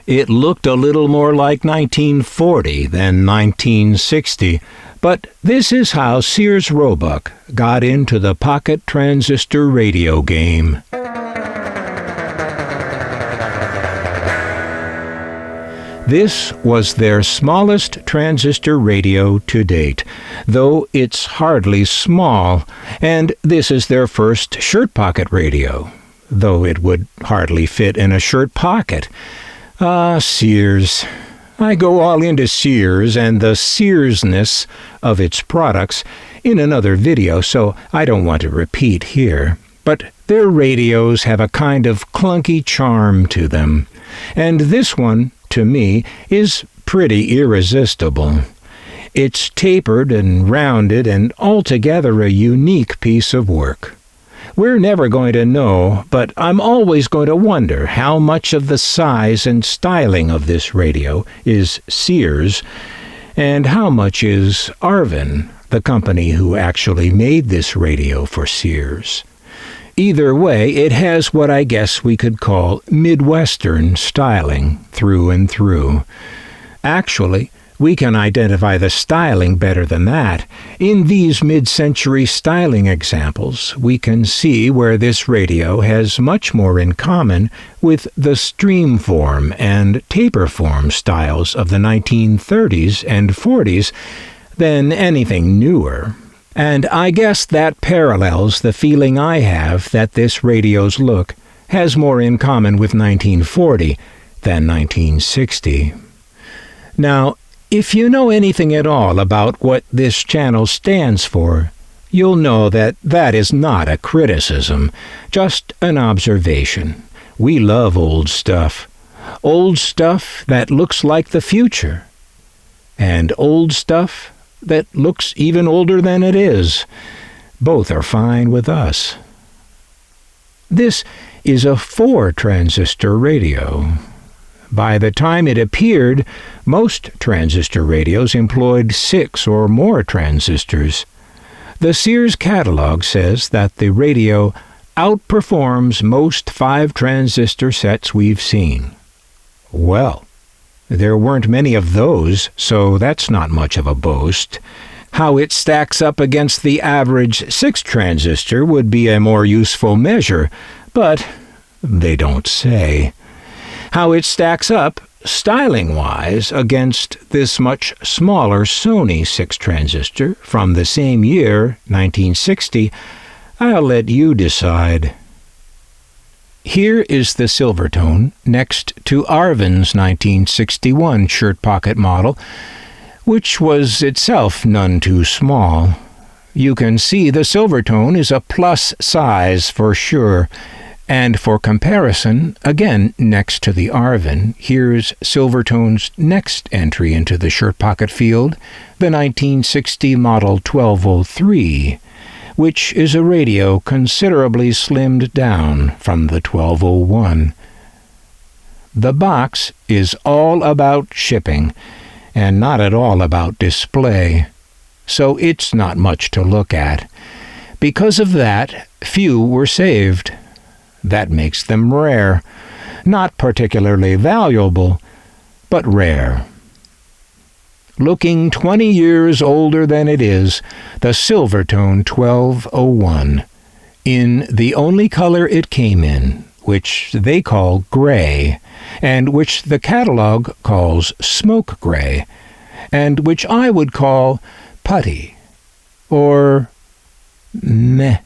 It looked a little more like 1940 than 1960, but this is how Sears Roebuck got into the pocket transistor radio game. This was their smallest transistor radio to date, though it's hardly small, and this is their first shirt pocket radio, though it would hardly fit in a shirt pocket. Ah, Sears. I go all into Sears and the Searsness of its products in another video, so I don't want to repeat here. But their radios have a kind of clunky charm to them, and this one, to me, is pretty irresistible. It's tapered and rounded and altogether a unique piece of work. We're never going to know, but I'm always going to wonder how much of the size and styling of this radio is Sears, and how much is Arvin, the company who actually made this radio for Sears. Either way, it has what I guess we could call Midwestern styling through and through. Actually, we can identify the styling better than that. In these mid-century styling examples, we can see where this radio has much more in common with the streamform and taperform styles of the 1930s and 40s than anything newer. And I guess that parallels the feeling I have that this radio's look has more in common with 1940 than 1960. Now, if you know anything at all about what this channel stands for, you'll know that that is not a criticism, just an observation. We love old stuff that looks like the future, and old stuff that looks even older than it is. Both are fine with us. This is a 4-transistor radio. By the time it appeared, most transistor radios employed 6 or more transistors. The Sears catalog says that the radio outperforms most 5-transistor sets we've seen. Well, there weren't many of those, so that's not much of a boast. How it stacks up against the average 6-transistor would be a more useful measure, but they don't say. How it stacks up, styling-wise, against this much smaller Sony 6-transistor from the same year, 1960, I'll let you decide. Here is the Silvertone next to Arvin's 1961 shirt pocket model, which was itself none too small. You can see the Silvertone is a plus size for sure. And for comparison, again next to the Arvin, here's Silvertone's next entry into the shirt pocket field, the 1960 model 1203, which is a radio considerably slimmed down from the 1201. The box is all about shipping, and not at all about display, so it's not much to look at. Because of that, few were saved. That makes them rare. Not particularly valuable, but rare. Looking 20 years older than it is, the Silvertone 1201, in the only color it came in, which they call gray, and which the catalog calls smoke gray, and which I would call putty, or meh.